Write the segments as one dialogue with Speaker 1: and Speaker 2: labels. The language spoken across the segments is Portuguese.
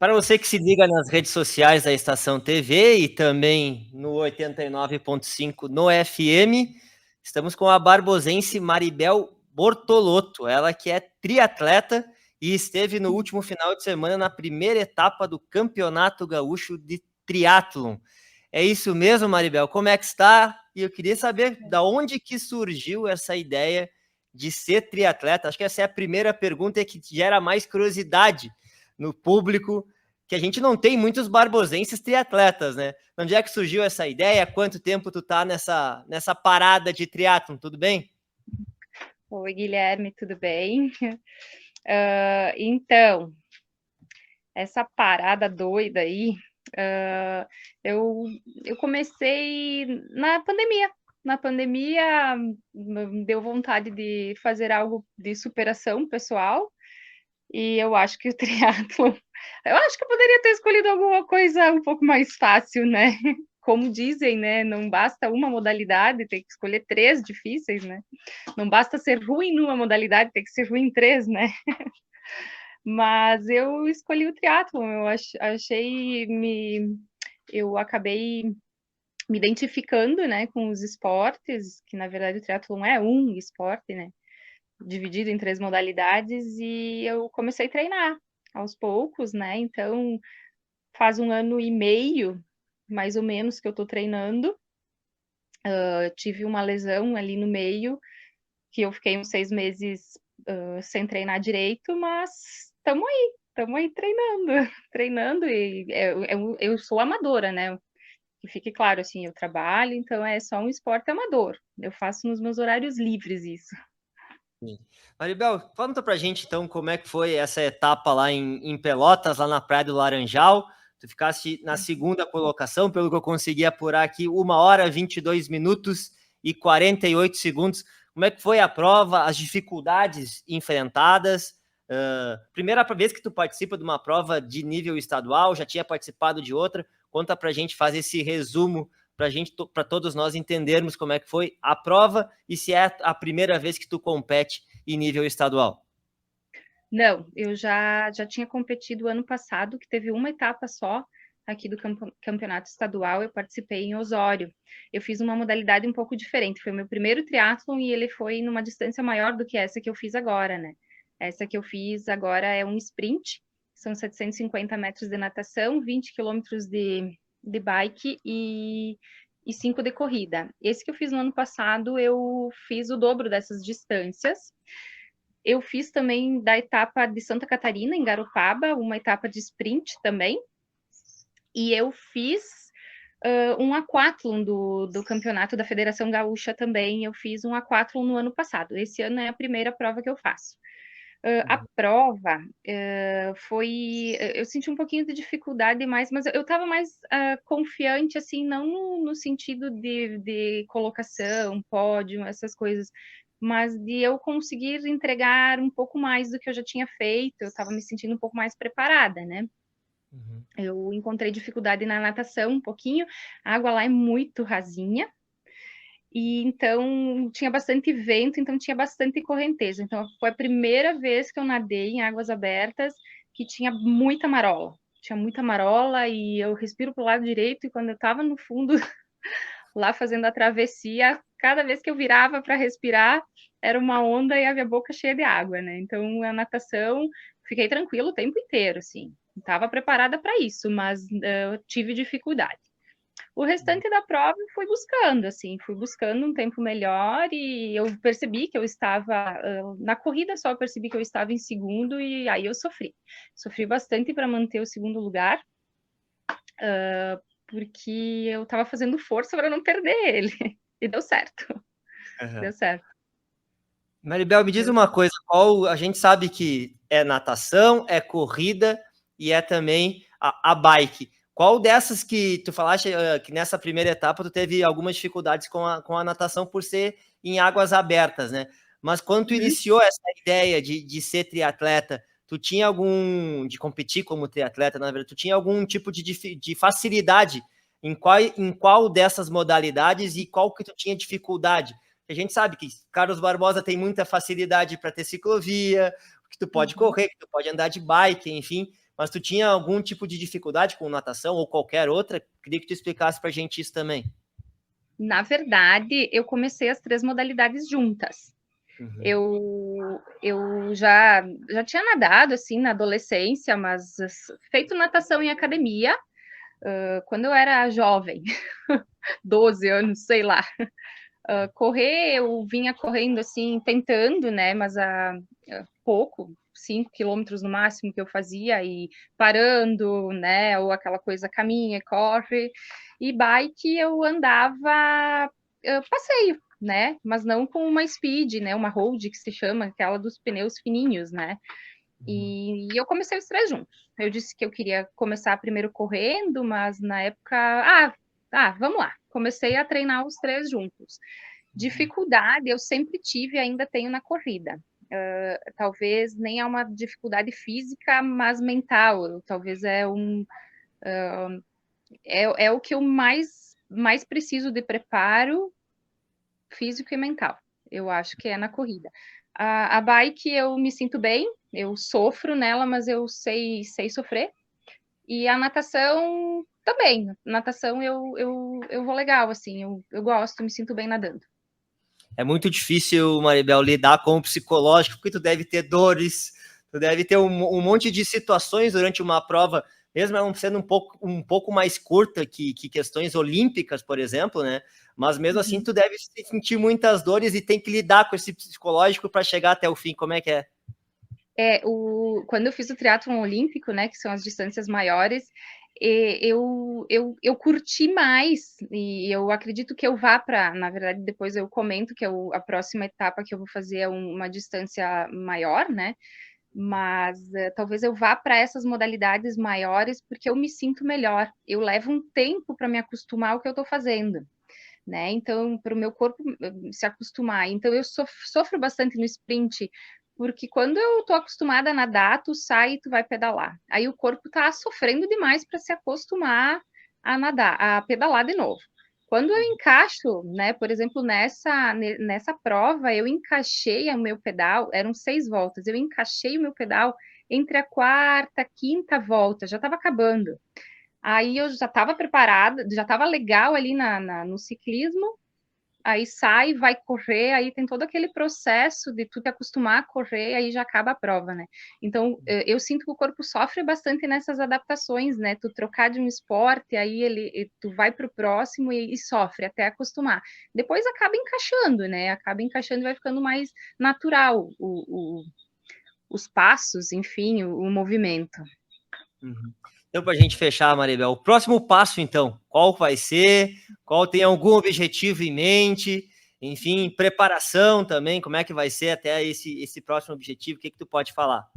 Speaker 1: Para você que se liga nas redes sociais da Estação TV e também no 89.5 no FM, estamos com a barbosense Maribel Bortolotto, ela que é triatleta e esteve no último final de semana na primeira etapa do Campeonato Gaúcho de Triatlon. É isso mesmo, Maribel? Como é que está? E eu queria saber da onde que surgiu essa ideia de ser triatleta. Acho que essa é a primeira pergunta que gera mais curiosidade no público, que a gente não tem muitos barbosenses triatletas, né? Onde é que surgiu essa ideia? Quanto tempo tu tá nessa parada de triatlon? Tudo bem?
Speaker 2: Oi, Guilherme, tudo bem? Então, essa parada doida aí, uh, eu, eu comecei na pandemia. Na pandemia, deu vontade de fazer algo de superação pessoal, e eu acho que o triatlo, eu acho que eu poderia ter escolhido alguma coisa um pouco mais fácil, né? Como dizem, né? Não basta uma modalidade, tem que escolher três difíceis, né? Não basta ser ruim numa modalidade, tem que ser ruim em três, né? Mas eu escolhi o triatlon, eu acabei me identificando, né, com os esportes, que na verdade o triatlon é um esporte, né, dividido em três modalidades, e eu comecei a treinar aos poucos, né, então faz 1 ano e meio, mais ou menos, que eu tô treinando. Eu tive uma lesão ali no meio, que eu fiquei uns 6 meses sem treinar direito, mas estamos aí treinando, treinando, e eu sou amadora, né? Que fique claro, assim, eu trabalho, então é só um esporte amador. Eu faço nos meus horários livres isso.
Speaker 1: Sim. Maribel, conta pra gente então como é que foi essa etapa lá em Pelotas, lá na Praia do Laranjal. Tu ficaste na segunda colocação, pelo que eu consegui apurar aqui, 1 hora, 22 minutos e 48 segundos. Como é que foi a prova, as dificuldades enfrentadas? Primeira vez que tu participa de uma prova de nível estadual, já tinha participado de outra. Conta pra gente fazer esse resumo para todos nós entendermos como é que foi a prova e se é a primeira vez que tu compete em nível estadual.
Speaker 2: Não, eu já tinha competido ano passado, que teve uma etapa só aqui do campeonato estadual, eu participei em Osório. Eu fiz uma modalidade um pouco diferente, foi o meu primeiro triatlon e ele foi numa distância maior do que essa que eu fiz agora, né? Essa que eu fiz agora é um sprint, são 750 metros de natação, 20 quilômetros de bike e 5 de corrida. Esse que eu fiz no ano passado, eu fiz o dobro dessas distâncias. Eu fiz também da etapa de Santa Catarina, em Garopaba, uma etapa de sprint também. E eu fiz um aquatlon do campeonato da Federação Gaúcha também. Eu fiz um aquatlon no ano passado. Esse ano é a primeira prova que eu faço. A prova foi. Eu senti um pouquinho de dificuldade mais, mas eu estava mais confiante, assim, não no sentido de colocação, pódio, essas coisas, mas de eu conseguir entregar um pouco mais do que eu já tinha feito, eu estava me sentindo um pouco mais preparada, né?
Speaker 1: Uhum.
Speaker 2: Eu encontrei dificuldade na natação um pouquinho, a água lá é muito rasinha, e então tinha bastante vento, então tinha bastante correnteza. Então foi a primeira vez que eu nadei em águas abertas que tinha muita marola. Tinha muita marola e eu respiro pro lado direito e quando eu estava no fundo lá fazendo a travessia, cada vez que eu virava para respirar, era uma onda e a minha boca cheia de água, né? Então a natação, fiquei tranquila o tempo inteiro, assim. Estava preparada para isso, mas eu tive dificuldade. O restante da prova eu fui buscando, assim, fui buscando um tempo melhor e eu percebi que eu estava, na corrida só eu percebi que eu estava em segundo e aí eu sofri. Sofri bastante para manter o segundo lugar, porque eu estava fazendo força para não perder ele. E deu certo,
Speaker 1: Uhum.
Speaker 2: deu certo.
Speaker 1: Maribel, me diz
Speaker 2: Deu...
Speaker 1: uma coisa, qual a gente sabe que é natação, é corrida e é também a bike. Qual dessas que tu falaste que nessa primeira etapa tu teve algumas dificuldades com a natação por ser em águas abertas, né? Mas quando tu
Speaker 2: Uhum.
Speaker 1: iniciou essa ideia de ser triatleta, tu tinha de competir como triatleta, na verdade, tu tinha algum tipo de facilidade em qual dessas modalidades e qual que tu tinha dificuldade? A gente sabe que Carlos Barbosa tem muita facilidade para ter ciclovia, que tu pode
Speaker 2: Uhum.
Speaker 1: correr, que tu pode andar de bike, enfim. mas tu tinha algum tipo de dificuldade com natação ou qualquer outra? Queria que tu explicasse pra gente isso também.
Speaker 2: Na verdade, eu comecei as 3 modalidades juntas. Eu já tinha nadado, assim, na adolescência, mas feito natação em academia, quando eu era jovem, 12 anos, sei lá. Correr, eu vinha correndo, assim, tentando, né, mas a pouco, 5 quilômetros no máximo que eu fazia, e parando, né, ou aquela coisa caminha, corre, e bike eu andava, passeio, né, mas não com uma speed, né, uma road que se chama, aquela dos pneus fininhos, né, e eu comecei os 3 juntos. Eu disse que eu queria começar primeiro correndo, mas na época, vamos lá. Comecei a treinar os 3 juntos. Dificuldade eu sempre tive e ainda tenho na corrida. Talvez nem é uma dificuldade física, mas mental. Talvez é o que eu mais preciso de preparo físico e mental. Eu acho que é na corrida. A bike eu me sinto bem, eu sofro nela, mas eu sei sofrer. E a natação também. Natação eu vou legal, assim, eu gosto, me sinto bem nadando.
Speaker 1: É muito difícil, Maribel, lidar com o psicológico, porque tu deve ter dores, tu deve ter um monte de situações durante uma prova, mesmo ela sendo um pouco mais curta que questões olímpicas, por exemplo, né? Mas mesmo assim, tu deve sentir muitas dores e tem que lidar com esse psicológico para chegar até o fim. Como é que é?
Speaker 2: Quando eu fiz o triatlon olímpico, né, que são as distâncias maiores, eu curti mais, e eu acredito que eu vá para, na verdade, depois eu comento que a próxima etapa que eu vou fazer é uma distância maior, né, mas talvez eu vá para essas modalidades maiores porque eu me sinto melhor, eu levo um tempo para me acostumar ao que eu estou fazendo, né, então, para o meu corpo se acostumar, então eu sofro bastante no sprint, porque quando eu tô acostumada a nadar, tu sai e tu vai pedalar. Aí o corpo tá sofrendo demais para se acostumar a nadar, a pedalar de novo. Quando eu encaixo, né, por exemplo, nessa prova, eu encaixei o meu pedal, eram 6 voltas, eu encaixei o meu pedal entre a quarta, quinta volta, já estava acabando. Aí eu já estava preparada, já estava legal ali no ciclismo, aí sai, vai correr, aí tem todo aquele processo de tu te acostumar a correr, aí já acaba a prova, né? Então, eu sinto que o corpo sofre bastante nessas adaptações, né? Tu trocar de um esporte, aí tu vai para o próximo e sofre até acostumar. Depois acaba encaixando, né? Acaba encaixando e vai ficando mais natural os passos, enfim, o movimento.
Speaker 1: Então, para a gente fechar, Maribel, o próximo passo, então, qual vai ser? Qual tem algum objetivo em mente? Enfim, preparação também, como é que vai ser até esse próximo objetivo? O que tu pode falar?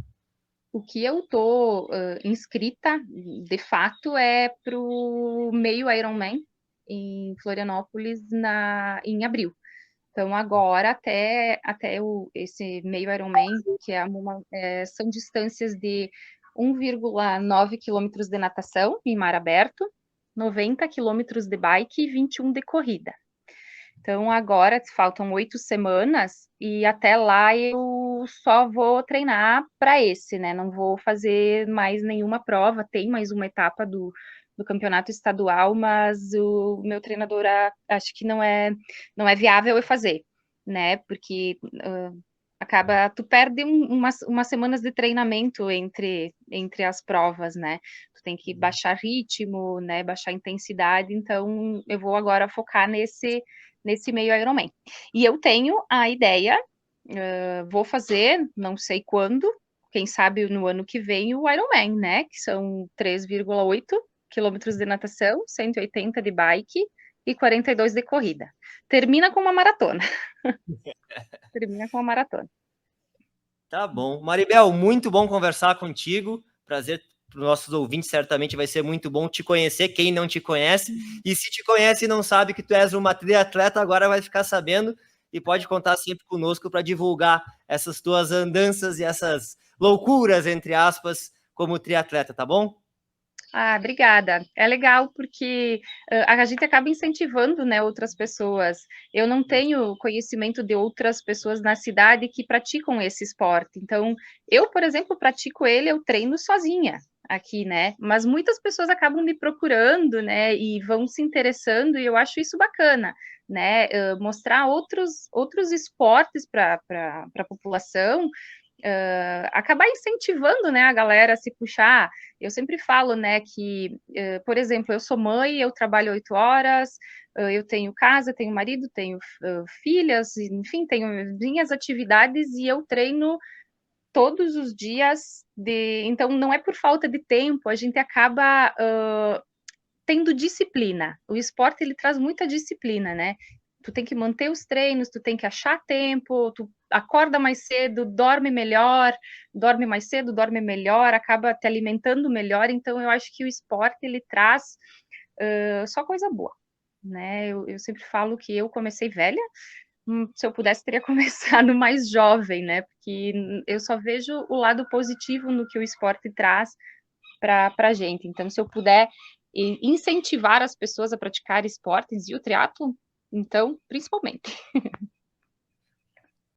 Speaker 2: O que eu tô inscrita, de fato, é para o meio Ironman em Florianópolis em abril. Então, agora, esse meio Ironman, que são distâncias de 1,9 quilômetros de natação em mar aberto, 90 quilômetros de bike e 21 de corrida. Então, agora faltam 8 semanas e até lá eu só vou treinar para esse, né? Não vou fazer mais nenhuma prova. Tem mais uma etapa do campeonato estadual, mas o meu treinador acho que não é viável eu fazer, né? Porque tu perde umas semanas de treinamento entre as provas, né? Tu tem que baixar ritmo, né? Baixar intensidade. Então, eu vou agora focar nesse meio Ironman. E eu tenho a ideia, vou fazer, não sei quando, quem sabe no ano que vem, o Ironman, né? Que são 3,8 quilômetros de natação, 180 de bike e 42 de corrida. Termina com uma maratona. Termina com uma maratona.
Speaker 1: Tá bom. Maribel, muito bom conversar contigo. Prazer para os nossos ouvintes, certamente vai ser muito bom te conhecer, quem não te conhece. E se te conhece e não sabe que tu és uma triatleta, agora vai ficar sabendo e pode contar sempre conosco para divulgar essas tuas andanças e essas loucuras, entre aspas, como triatleta, tá bom?
Speaker 2: Obrigada. É legal porque a gente acaba incentivando, né, outras pessoas. Eu não tenho conhecimento de outras pessoas na cidade que praticam esse esporte. Então, eu, por exemplo, pratico ele, eu treino sozinha. aqui, né? Mas muitas pessoas acabam me procurando, né? E vão se interessando, e eu acho isso bacana, né? Mostrar outros esportes para a população, acabar incentivando, né, a galera a se puxar. Eu sempre falo, né, que, por exemplo, eu sou mãe, eu trabalho 8 horas, eu tenho casa, tenho marido, tenho filhas, enfim, tenho minhas atividades e eu treino todos os dias, então não é por falta de tempo, a gente acaba tendo disciplina. O esporte ele traz muita disciplina, né? Tu tem que manter os treinos, tu tem que achar tempo, tu acorda mais cedo, dorme melhor, dorme mais cedo, dorme melhor, acaba te alimentando melhor. Então eu acho que o esporte ele traz só coisa boa, né? Eu sempre falo que eu comecei velha, se eu pudesse, teria começado mais jovem, né? Porque eu só vejo o lado positivo no que o esporte traz para a gente. Então, se eu puder incentivar as pessoas a praticar esportes e o triatlo, então, principalmente.